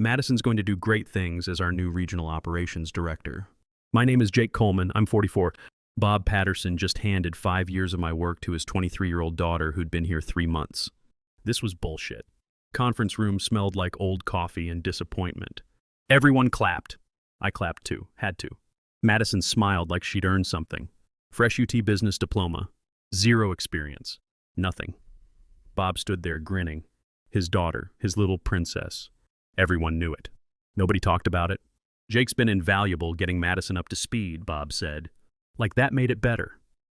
Madison's going to do great things as our new regional operations director. My name is Jake Coleman. I'm 44. Bob Patterson just handed 5 years of my work to his 23-year-old daughter who'd been here 3 months. This was bullshit. Conference room smelled like old coffee and disappointment. Everyone clapped. I clapped too. Had to. Madison smiled like she'd earned something. Fresh UT business diploma. 0 experience. Nothing. Bob stood there grinning. His daughter, his little princess. Everyone knew it. Nobody talked about it. Jake's been invaluable getting Madison up to speed, Bob said. Like that made it better.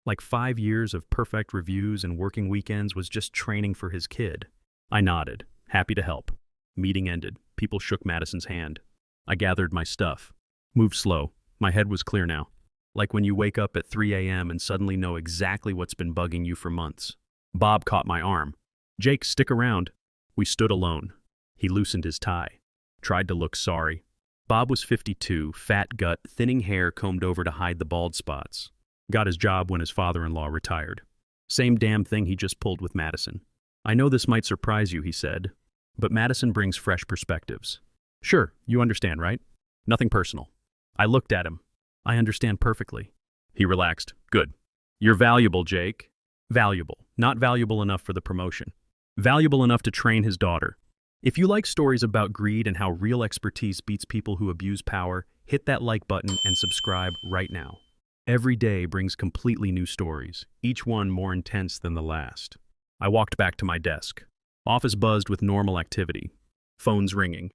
Like 5 years of perfect reviews and working weekends was just training for his kid. I nodded, happy to help. Meeting ended. People shook Madison's hand. I gathered my stuff. Moved slow. My head was clear now. Like when you wake up at 3 a.m. and suddenly know exactly what's been bugging you for months. Bob caught my arm. Jake, stick around. We stood alone. He loosened his tie. Tried to look sorry. Bob was 52, fat gut, thinning hair combed over to hide the bald spots. Got his job when his father-in-law retired. Same damn thing he just pulled with Madison. I know this might surprise you, he said, but Madison brings fresh perspectives. Sure, you understand, right? Nothing personal. I looked at him. I understand perfectly. He relaxed. Good. You're valuable, Jake. Valuable. Not valuable enough for the promotion. Valuable enough to train his daughter. If you like stories about greed and how real expertise beats people who abuse power, hit that like button and subscribe right now. Every day brings completely new stories, each one more intense than the last. I walked back to my desk. Office buzzed with normal activity. Phones ringing.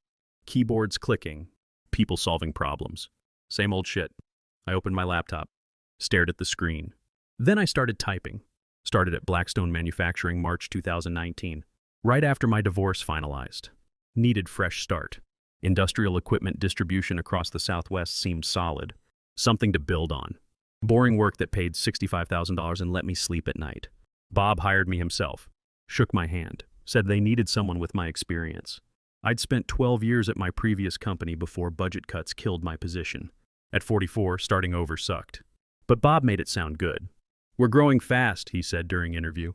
Keyboards clicking. People solving problems. Same old shit. I opened my laptop. Stared at the screen. Then I started typing. Started at Blackstone Manufacturing, March 2019. Right after my divorce finalized. Needed fresh start. Industrial equipment distribution across the Southwest seemed solid. Something to build on. Boring work that paid $65,000 and let me sleep at night. Bob hired me himself. Shook my hand. Said they needed someone with my experience. I'd spent 12 years at my previous company before budget cuts killed my position. At 44, starting over sucked. But Bob made it sound good. We're growing fast, he said during interview.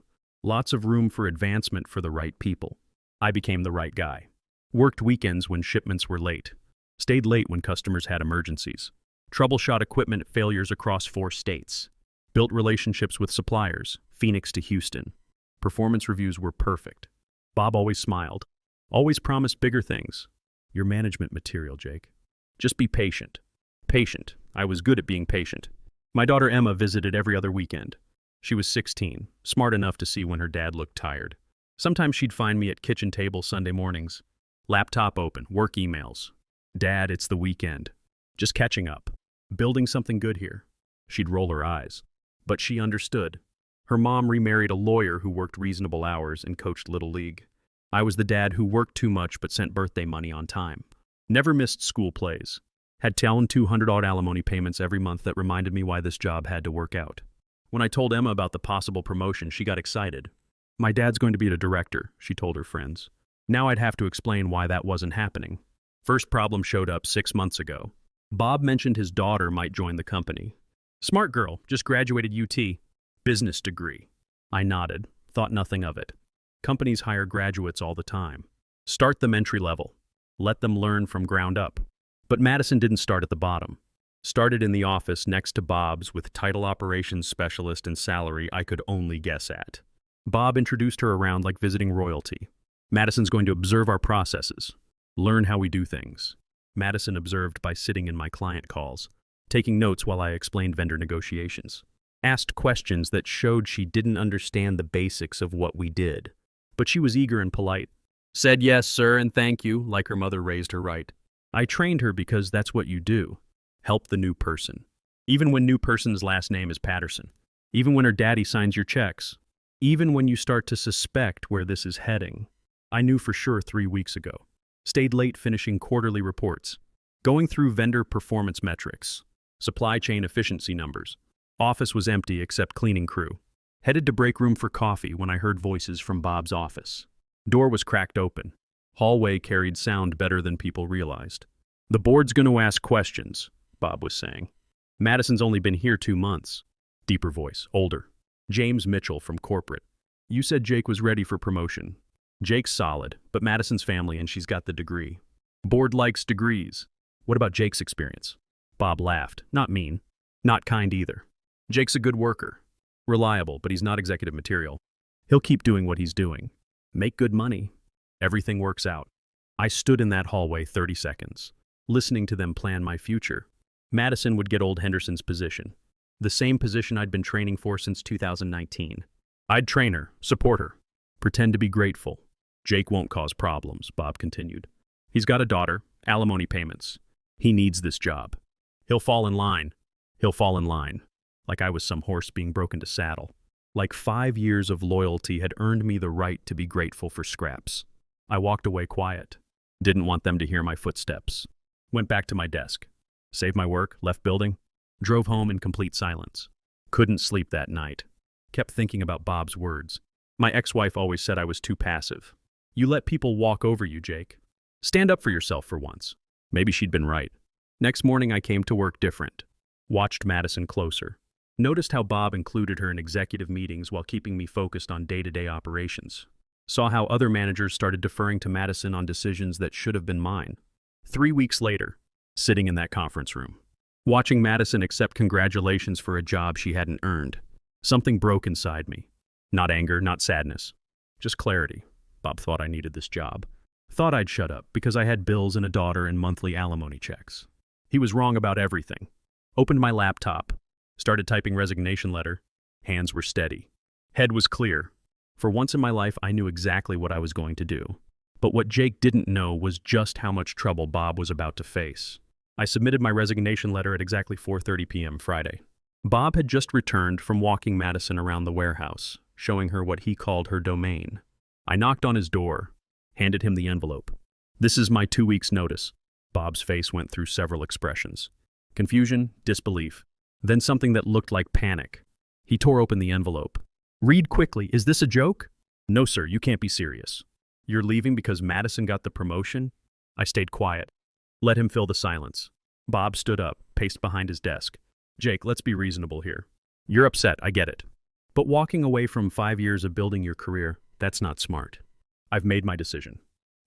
Lots of room for advancement for the right people. I became the right guy. Worked weekends when shipments were late. Stayed late when customers had emergencies. Troubleshot equipment failures across 4 states. Built relationships with suppliers, Phoenix to Houston. Performance reviews were perfect. Bob always smiled. Always promised bigger things. Your management material, Jake. Just be patient. Patient. I was good at being patient. My daughter Emma visited every other weekend. She was 16, smart enough to see when her dad looked tired. Sometimes she'd find me at kitchen table Sunday mornings. Laptop open, work emails. Dad, it's the weekend. Just catching up. Building something good here. She'd roll her eyes. But she understood. Her mom remarried a lawyer who worked reasonable hours and coached Little League. I was the dad who worked too much but sent birthday money on time. Never missed school plays. Had $200 alimony payments every month that reminded me why this job had to work out. When I told Emma about the possible promotion, she got excited. My dad's going to be a director, she told her friends. Now I'd have to explain why that wasn't happening. First problem showed up 6 months ago. Bob mentioned his daughter might join the company. Smart girl, just graduated UT. Business degree. I nodded, thought nothing of it. Companies hire graduates all the time. Start them entry level. Let them learn from ground up. But Madison didn't start at the bottom. Started in the office next to Bob's with title operations specialist and salary I could only guess at. Bob introduced her around like visiting royalty. Madison's going to observe our processes. Learn how we do things. Madison observed by sitting in my client calls, taking notes while I explained vendor negotiations. Asked questions that showed she didn't understand the basics of what we did. But she was eager and polite. Said yes, sir, and thank you, like her mother raised her right. I trained her because that's what you do. Help the new person. Even when new person's last name is Patterson. Even when her daddy signs your checks. Even when you start to suspect where this is heading. I knew for sure 3 weeks ago. Stayed late finishing quarterly reports. Going through vendor performance metrics. Supply chain efficiency numbers. Office was empty except cleaning crew. Headed to break room for coffee when I heard voices from Bob's office. Door was cracked open. Hallway carried sound better than people realized. The board's going to ask questions, Bob was saying. Madison's only been here 2 months. Deeper voice, older. James Mitchell from corporate. You said Jake was ready for promotion. Jake's solid, but Madison's family and she's got the degree. Board likes degrees. What about Jake's experience? Bob laughed. Not mean. Not kind either. Jake's a good worker. Reliable, but he's not executive material. He'll keep doing what he's doing. Make good money. Everything works out. I stood in that hallway 30 seconds, listening to them plan my future. Madison would get old Henderson's position, the same position I'd been training for since 2019. I'd train her, support her, pretend to be grateful. Jake won't cause problems, Bob continued. He's got a daughter, alimony payments. He needs this job. He'll fall in line. He'll fall in line. Like I was some horse being broken to saddle. Like 5 years of loyalty had earned me the right to be grateful for scraps. I walked away quiet. Didn't want them to hear my footsteps. Went back to my desk. Saved my work, left building. Drove home in complete silence. Couldn't sleep that night. Kept thinking about Bob's words. My ex-wife always said I was too passive. You let people walk over you, Jake. Stand up for yourself for once. Maybe she'd been right. Next morning I came to work different. Watched Madison closer. Noticed how Bob included her in executive meetings while keeping me focused on day-to-day operations. Saw how other managers started deferring to Madison on decisions that should have been mine. 3 weeks later, sitting in that conference room, watching Madison accept congratulations for a job she hadn't earned, something broke inside me. Not anger, not sadness, just clarity. Bob thought I needed this job. Thought I'd shut up because I had bills and a daughter and monthly alimony checks. He was wrong about everything. Opened my laptop, started typing resignation letter. Hands were steady. Head was clear. For once in my life, I knew exactly what I was going to do. But what Jake didn't know was just how much trouble Bob was about to face. I submitted my resignation letter at exactly 4:30 p.m. Friday. Bob had just returned from walking Madison around the warehouse, showing her what he called her domain. I knocked on his door, handed him the envelope. This is my 2 weeks' notice. Bob's face went through several expressions. Confusion, disbelief, then something that looked like panic. He tore open the envelope. Read quickly. Is this a joke? No, sir, you can't be serious. You're leaving because Madison got the promotion? I stayed quiet. Let him fill the silence. Bob stood up, paced behind his desk. Jake, let's be reasonable here. You're upset, I get it. But walking away from 5 years of building your career, that's not smart. I've made my decision.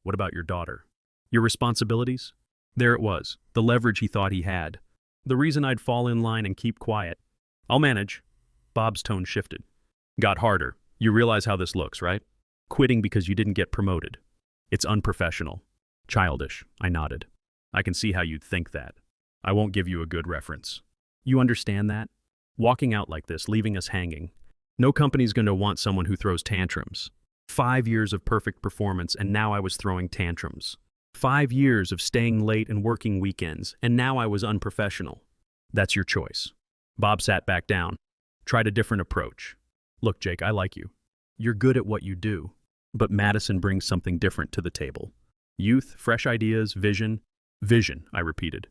What about your daughter? Your responsibilities? There it was, the leverage he thought he had. The reason I'd fall in line and keep quiet. I'll manage. Bob's tone shifted. Got harder. You realize how this looks, right? Quitting because you didn't get promoted. It's unprofessional. Childish. I nodded. I can see how you'd think that. I won't give you a good reference. You understand that? Walking out like this, leaving us hanging. No company's going to want someone who throws tantrums. 5 years of perfect performance, and now I was throwing tantrums. 5 years of staying late and working weekends, and now I was unprofessional. That's your choice. Bob sat back down. Tried a different approach. Look, Jake, I like you. You're good at what you do. But Madison brings something different to the table. Youth, fresh ideas, vision. Vision, I repeated.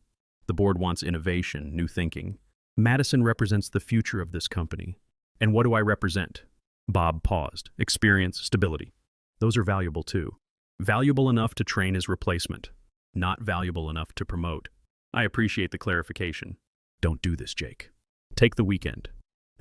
The board wants innovation, new thinking. Madison represents the future of this company. And what do I represent? Bob paused. Experience, stability. Those are valuable too. Valuable enough to train his replacement. Not valuable enough to promote. I appreciate the clarification. Don't do this, Jake. Take the weekend.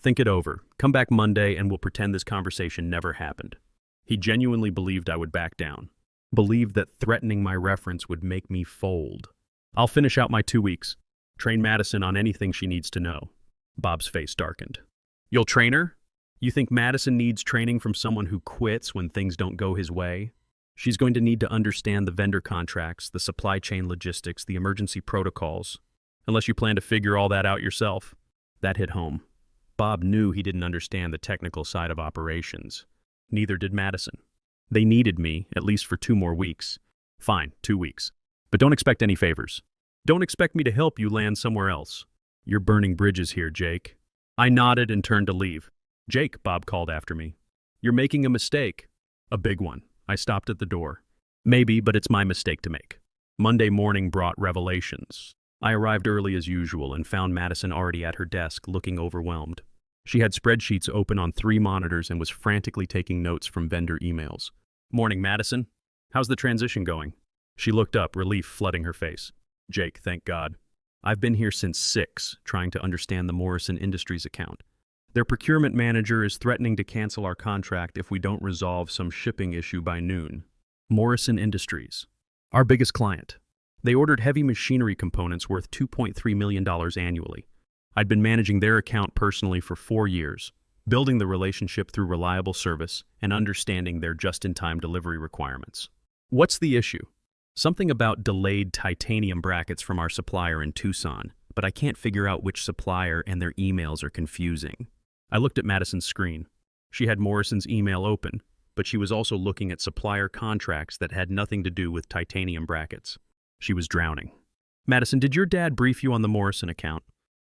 Think it over. Come back Monday and we'll pretend this conversation never happened. He genuinely believed I would back down. Believed that threatening my reference would make me fold. I'll finish out my 2 weeks. Train Madison on anything she needs to know. Bob's face darkened. You'll train her? You think Madison needs training from someone who quits when things don't go his way? She's going to need to understand the vendor contracts, the supply chain logistics, the emergency protocols. Unless you plan to figure all that out yourself. That hit home. Bob knew he didn't understand the technical side of operations. Neither did Madison. They needed me, at least for 2 more weeks. Fine, 2 weeks. But don't expect any favors. Don't expect me to help you land somewhere else. You're burning bridges here, Jake. I nodded and turned to leave. Jake, Bob called after me. You're making a mistake. A big one. I stopped at the door. Maybe, but it's my mistake to make. Monday morning brought revelations. I arrived early as usual and found Madison already at her desk, looking overwhelmed. She had spreadsheets open on 3 monitors and was frantically taking notes from vendor emails. Morning, Madison. How's the transition going? She looked up, relief flooding her face. Jake, thank God. I've been here since 6, trying to understand the Morrison Industries account. Their procurement manager is threatening to cancel our contract if we don't resolve some shipping issue by noon. Morrison Industries. Our biggest client. They ordered heavy machinery components worth $2.3 million annually. I'd been managing their account personally for 4 years, building the relationship through reliable service and understanding their just-in-time delivery requirements. What's the issue? Something about delayed titanium brackets from our supplier in Tucson, but I can't figure out which supplier and their emails are confusing. I looked at Madison's screen. She had Morrison's email open, but she was also looking at supplier contracts that had nothing to do with titanium brackets. She was drowning. Madison, did your dad brief you on the Morrison account?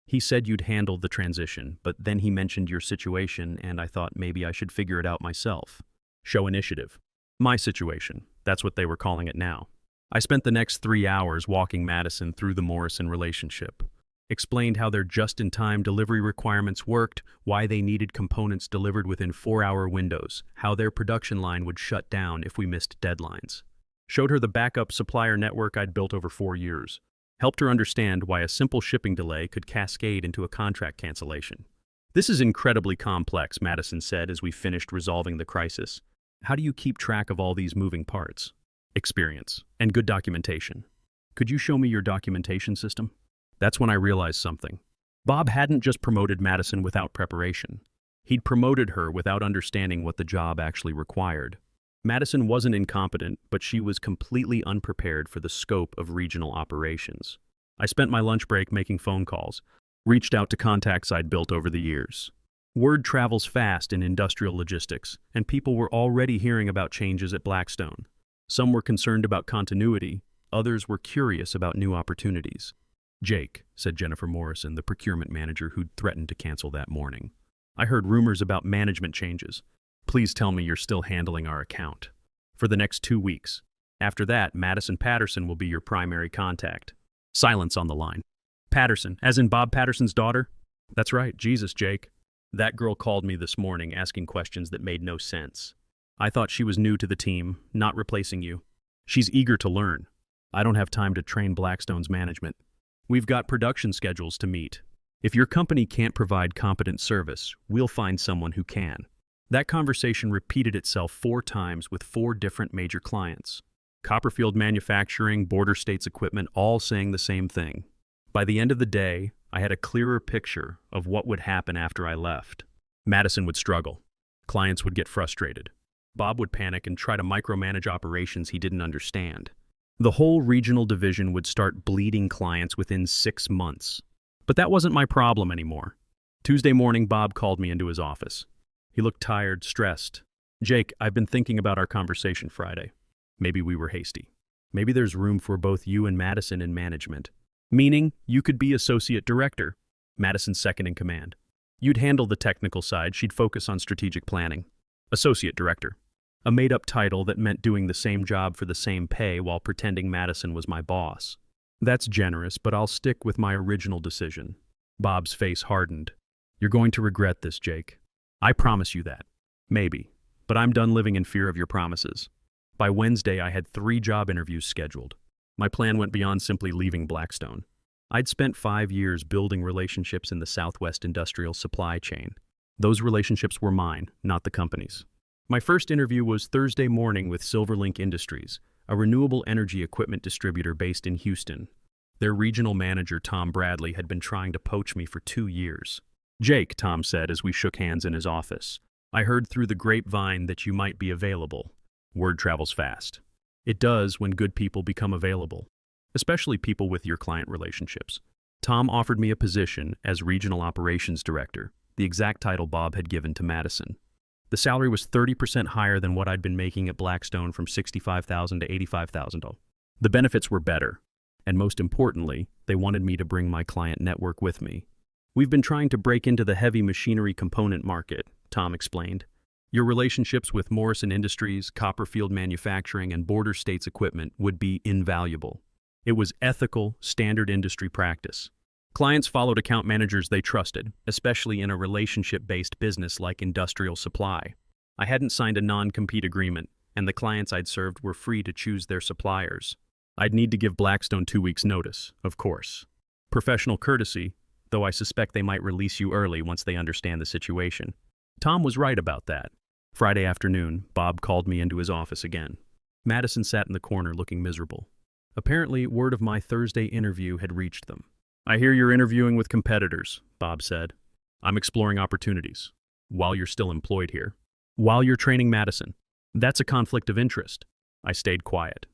He said you'd handled the transition, but then he mentioned your situation, and I thought maybe I should figure it out myself. Show initiative. My situation. That's what they were calling it now. I spent the next 3 hours walking Madison through the Morrison relationship. Explained how their just-in-time delivery requirements worked, why they needed components delivered within 4-hour windows, how their production line would shut down if we missed deadlines. Showed her the backup supplier network I'd built over 4 years. Helped her understand why a simple shipping delay could cascade into a contract cancellation. This is incredibly complex, Madison said as we finished resolving the crisis. How do you keep track of all these moving parts? Experience and good documentation. Could you show me your documentation system? That's when I realized something. Bob hadn't just promoted Madison without preparation. He'd promoted her without understanding what the job actually required. Madison wasn't incompetent, but she was completely unprepared for the scope of regional operations. I spent my lunch break making phone calls, reached out to contacts I'd built over the years. Word travels fast in industrial logistics, and people were already hearing about changes at Blackstone. Some were concerned about continuity, others were curious about new opportunities. Jake, said Jennifer Morrison, the procurement manager who'd threatened to cancel that morning. I heard rumors about management changes. Please tell me you're still handling our account. For the next 2 weeks. After that, Madison Patterson will be your primary contact. Silence on the line. Patterson, as in Bob Patterson's daughter? That's right, Jesus, Jake. That girl called me this morning asking questions that made no sense. I thought she was new to the team, not replacing you. She's eager to learn. I don't have time to train Blackstone's management. We've got production schedules to meet. If your company can't provide competent service, we'll find someone who can. That conversation repeated itself 4 times with 4 different major clients. Copperfield Manufacturing, Border States Equipment, all saying the same thing. By the end of the day, I had a clearer picture of what would happen after I left. Madison would struggle. Clients would get frustrated. Bob would panic and try to micromanage operations he didn't understand. The whole regional division would start bleeding clients within 6 months. But that wasn't my problem anymore. Tuesday morning, Bob called me into his office. He looked tired, stressed. Jake, I've been thinking about our conversation Friday. Maybe we were hasty. Maybe there's room for both you and Madison in management. Meaning, you could be associate director. Madison's second in command. You'd handle the technical side, she'd focus on strategic planning. Associate director. A made-up title that meant doing the same job for the same pay while pretending Madison was my boss. That's generous, but I'll stick with my original decision. Bob's face hardened. You're going to regret this, Jake. I promise you that. Maybe. But I'm done living in fear of your promises. By Wednesday, I had 3 job interviews scheduled. My plan went beyond simply leaving Blackstone. I'd spent 5 years building relationships in the Southwest industrial supply chain. Those relationships were mine, not the company's. My first interview was Thursday morning with Silverlink Industries, a renewable energy equipment distributor based in Houston. Their regional manager, Tom Bradley, had been trying to poach me for 2 years. Jake, Tom said as we shook hands in his office, I heard through the grapevine that you might be available. Word travels fast. It does when good people become available, especially people with your client relationships. Tom offered me a position as Regional Operations Director, the exact title Bob had given to Madison. The salary was 30% higher than what I'd been making at Blackstone, from $65,000 to $85,000. The benefits were better, and most importantly, they wanted me to bring my client network with me. We've been trying to break into the heavy machinery component market, Tom explained. Your relationships with Morrison Industries, Copperfield Manufacturing, and Border States Equipment would be invaluable. It was ethical, standard industry practice. Clients followed account managers they trusted, especially in a relationship-based business like industrial supply. I hadn't signed a non-compete agreement, and the clients I'd served were free to choose their suppliers. I'd need to give Blackstone 2 weeks' notice, of course. Professional courtesy, though I suspect they might release you early once they understand the situation. Tom was right about that. Friday afternoon, Bob called me into his office again. Madison sat in the corner looking miserable. Apparently, word of my Thursday interview had reached them. I hear you're interviewing with competitors, Bob said. I'm exploring opportunities. While you're still employed here. While you're training Madison. That's a conflict of interest. I stayed quiet.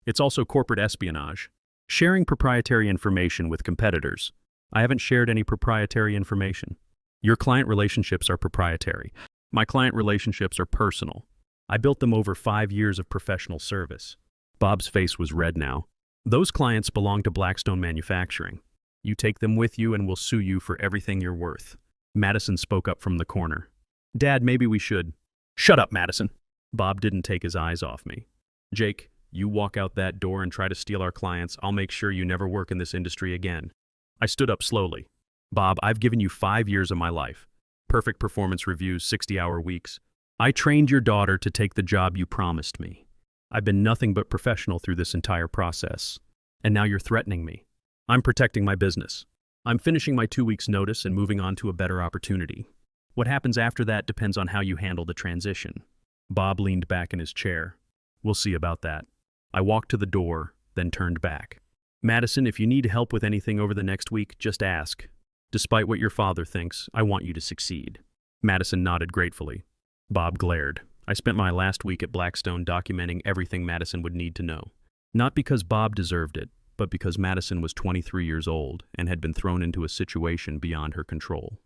It's also corporate espionage. Sharing proprietary information with competitors. I haven't shared any proprietary information. Your client relationships are proprietary. My client relationships are personal. I built them over 5 years of professional service. Bob's face was red now. Those clients belong to Blackstone Manufacturing. You take them with you and we'll sue you for everything you're worth. Madison spoke up from the corner. Dad, maybe we should. Shut up, Madison. Bob didn't take his eyes off me. Jake, you walk out that door and try to steal our clients, I'll make sure you never work in this industry again. I stood up slowly. Bob, I've given you 5 years of my life. Perfect performance reviews, 60-hour weeks. I trained your daughter to take the job you promised me. I've been nothing but professional through this entire process. And now you're threatening me. I'm protecting my business. I'm finishing my 2 weeks' notice and moving on to a better opportunity. What happens after that depends on how you handle the transition. Bob leaned back in his chair. We'll see about that. I walked to the door, then turned back. Madison, if you need help with anything over the next week, just ask. Despite what your father thinks, I want you to succeed. Madison nodded gratefully. Bob glared. I spent my last week at Blackstone documenting everything Madison would need to know. Not because Bob deserved it, but because Madison was 23 years old and had been thrown into a situation beyond her control.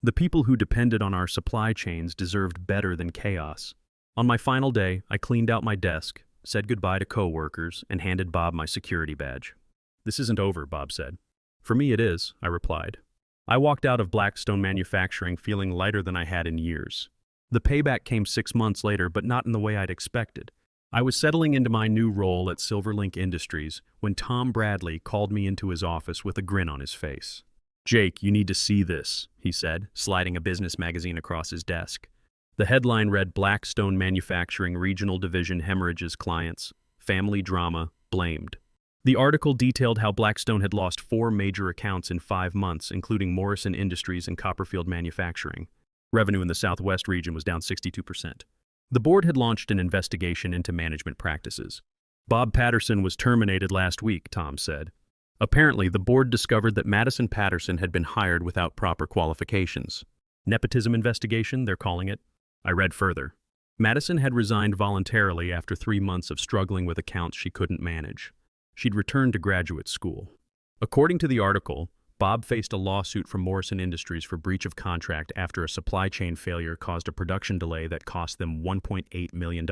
The people who depended on our supply chains deserved better than chaos. On my final day, I cleaned out my desk, said goodbye to coworkers, and handed Bob my security badge. This isn't over, Bob said. For me it is, I replied. I walked out of Blackstone Manufacturing feeling lighter than I had in years. The payback came 6 months later, but not in the way I'd expected. I was settling into my new role at Silverlink Industries when Tom Bradley called me into his office with a grin on his face. Jake, you need to see this, he said, sliding a business magazine across his desk. The headline read, Blackstone Manufacturing Regional Division Hemorrhages Clients, Family Drama, Blamed. The article detailed how Blackstone had lost 4 major accounts in 5 months, including Morrison Industries and Copperfield Manufacturing. Revenue in the Southwest region was down 62%. The board had launched an investigation into management practices. Bob Patterson was terminated last week, Tom said. Apparently, the board discovered that Madison Patterson had been hired without proper qualifications. Nepotism investigation, they're calling it. I read further. Madison had resigned voluntarily after 3 months of struggling with accounts she couldn't manage. She'd returned to graduate school. According to the article, Bob faced a lawsuit from Morrison Industries for breach of contract after a supply chain failure caused a production delay that cost them $1.8 million.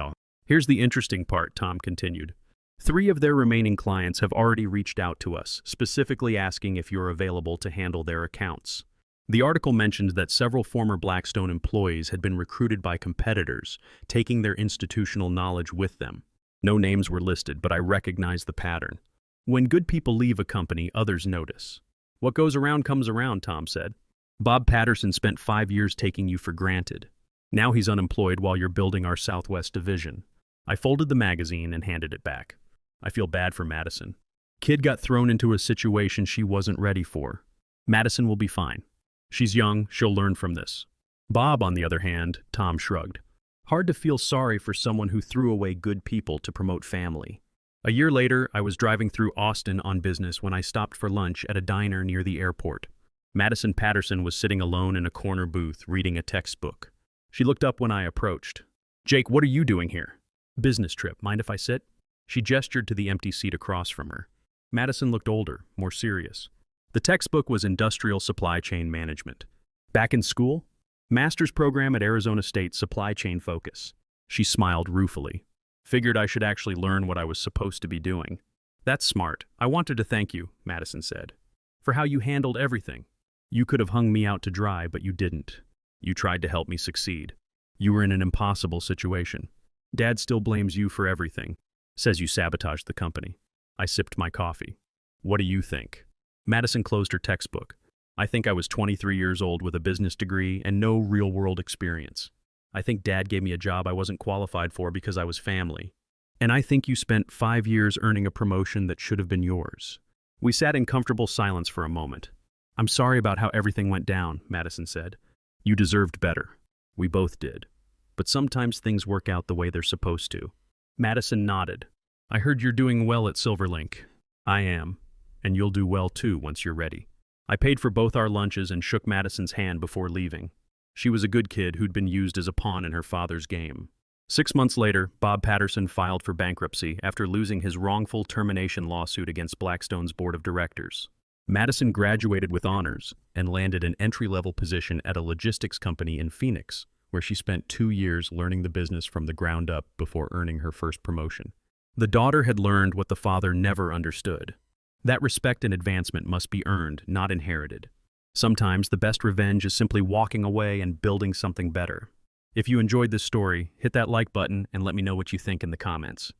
Here's the interesting part, Tom continued. 3 of their remaining clients have already reached out to us, specifically asking if you're available to handle their accounts. The article mentioned that several former Blackstone employees had been recruited by competitors, taking their institutional knowledge with them. No names were listed, but I recognized the pattern. When good people leave a company, others notice. What goes around comes around, Tom said. Bob Patterson spent 5 years taking you for granted. Now he's unemployed while you're building our Southwest division. I folded the magazine and handed it back. I feel bad for Madison. Kid got thrown into a situation she wasn't ready for. Madison will be fine. She's young, she'll learn from this. Bob, on the other hand, Tom shrugged. Hard to feel sorry for someone who threw away good people to promote family. A year later, I was driving through Austin on business when I stopped for lunch at a diner near the airport. Madison Patterson was sitting alone in a corner booth reading a textbook. She looked up when I approached. Jake, what are you doing here? Business trip, mind if I sit? She gestured to the empty seat across from her. Madison looked older, more serious. The textbook was Industrial Supply Chain Management. Back in school? Master's program at Arizona State, Supply Chain Focus. She smiled ruefully. Figured I should actually learn what I was supposed to be doing. That's smart. I wanted to thank you, Madison said, for how you handled everything. You could have hung me out to dry, but you didn't. You tried to help me succeed. You were in an impossible situation. Dad still blames you for everything. Says you sabotaged the company. I sipped my coffee. What do you think? Madison closed her textbook. I think I was 23 years old with a business degree and no real-world experience. I think Dad gave me a job I wasn't qualified for because I was family. And I think you spent 5 years earning a promotion that should have been yours. We sat in comfortable silence for a moment. I'm sorry about how everything went down, Madison said. You deserved better. We both did. But sometimes things work out the way they're supposed to. Madison nodded. I heard you're doing well at Silverlink. I am, and you'll do well too once you're ready. I paid for both our lunches and shook Madison's hand before leaving. She was a good kid who'd been used as a pawn in her father's game. 6 months later, Bob Patterson filed for bankruptcy after losing his wrongful termination lawsuit against Blackstone's board of directors. Madison graduated with honors and landed an entry-level position at a logistics company in Phoenix, where she spent 2 years learning the business from the ground up before earning her first promotion. The daughter had learned what the father never understood. That respect and advancement must be earned, not inherited. Sometimes the best revenge is simply walking away and building something better. If you enjoyed this story, hit that like button and let me know what you think in the comments.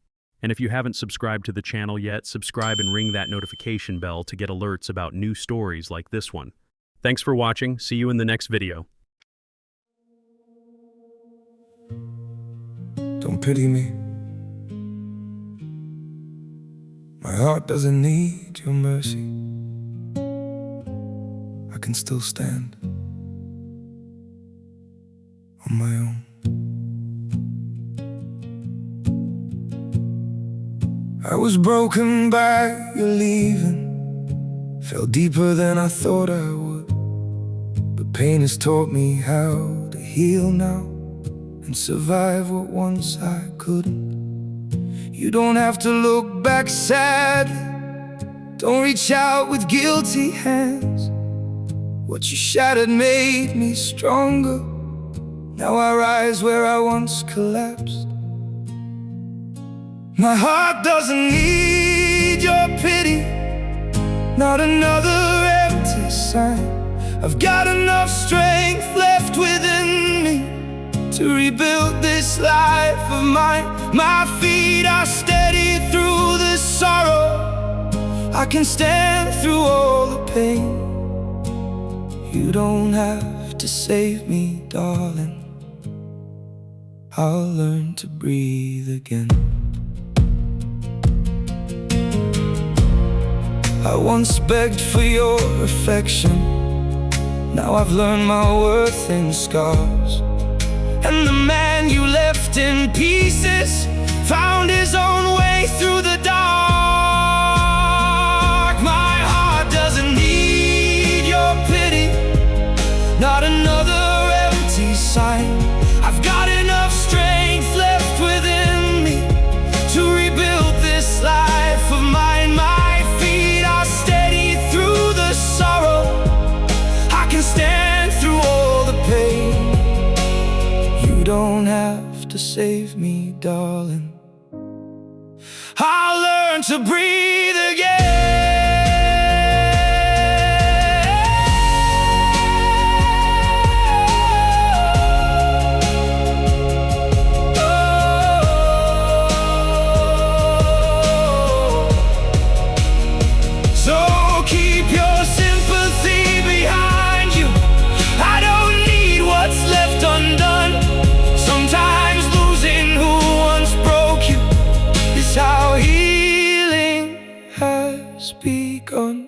And if you haven't subscribed to the channel yet, subscribe and ring that notification bell to get alerts about new stories like this one. Thanks for watching. See you in the next video. Don't pity me. My heart doesn't need your mercy. I can still stand on my own. I was broken by your leaving, fell deeper than I thought I would. But pain has taught me how to heal now and survive what once I couldn't. You don't have to look back sadly, don't reach out with guilty hands. What you shattered made me stronger. Now I rise where I once collapsed. My heart doesn't need your pity, not another empty sign. I've got enough strength left within me to rebuild this life of mine. My feet are steady through the sorrow. I can stand through all the pain. You don't have to save me, darling. I'll learn to breathe again. I once begged for your affection. Now I've learned my worth in scars. And the man you left in pieces found his own way through the dark. My heart doesn't need your pity, not another empty sign. I've got enough strength left within me to rebuild this life of mine. My feet are steady through the sorrow. I can stand through all the pain. You don't have to save me, darling. I'll learn to breathe again. So keep your sympathy behind you. I don't need what's left undone. Sometimes losing who once broke you is how healing has begun.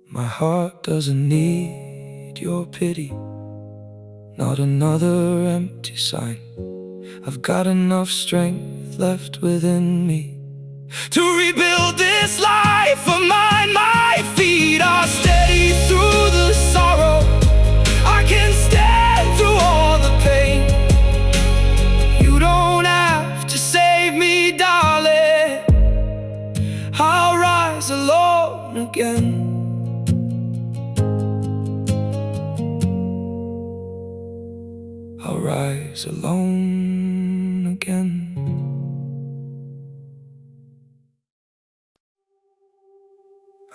My heart doesn't need your pity, not another empty sign. I've got enough strength left within me to rebuild this life of mine. My feet are steady through the sorrow. I can stand through all the pain. You don't have to save me, darling. I'll rise alone again. I'll rise alone again.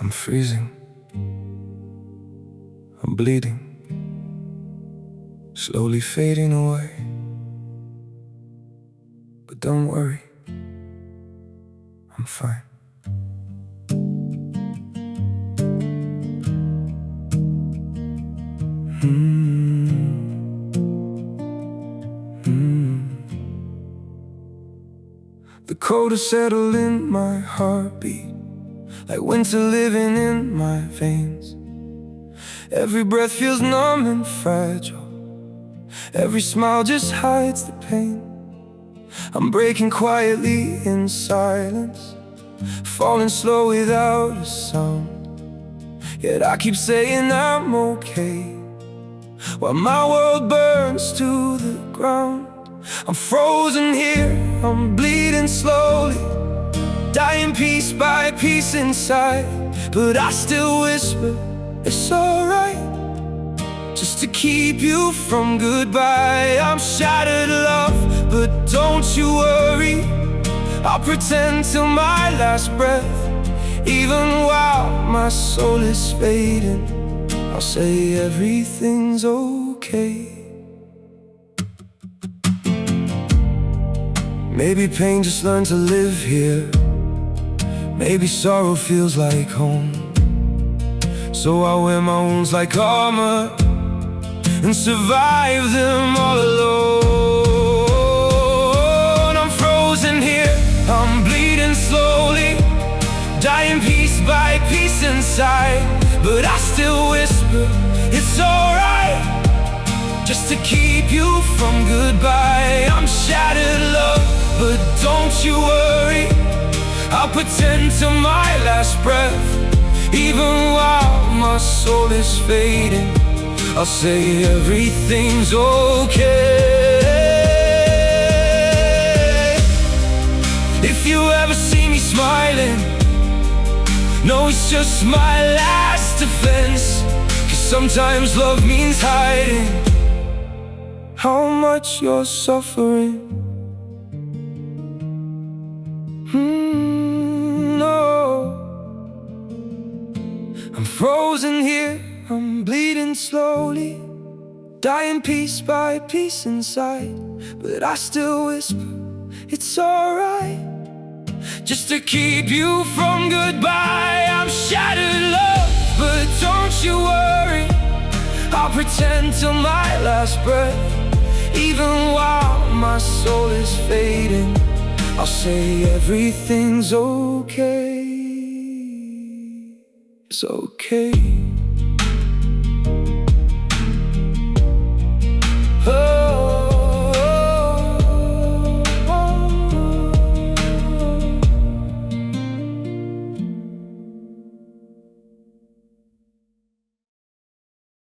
I'm freezing, I'm bleeding, slowly fading away. But don't worry, I'm fine. The cold has settled in my heartbeat, like winter living in my veins. Every breath feels numb and fragile. Every smile just hides the pain. I'm breaking quietly in silence, falling slow without a sound. Yet I keep saying I'm okay, while my world burns to the ground. I'm frozen here, I'm bleeding slowly, dying piece by piece inside. But I still whisper, it's alright, just to keep you from goodbye. I'm shattered, love, but don't you worry, I'll pretend till my last breath. Even while my soul is fading, I'll say everything's okay. Maybe pain just learned to live here, maybe sorrow feels like home. So I wear my wounds like armor and survive them all alone. I'm frozen here, I'm bleeding slowly, dying piece by piece inside. But I still whisper, it's alright, just to keep you from goodbye. I'm shattered, love, but don't you worry, I'll pretend till my last breath. Even while my soul is fading, I'll say everything's okay. If you ever see me smiling, no, it's just my last defense. 'Cause sometimes love means hiding how much you're suffering. No, I'm frozen here, I'm bleeding slowly, dying piece by piece inside. But I still whisper, it's alright, just to keep you from goodbye. I'm shattered, love, but don't you worry, I'll pretend till my last breath. Even while my soul is fading, I'll say everything's okay. It's okay.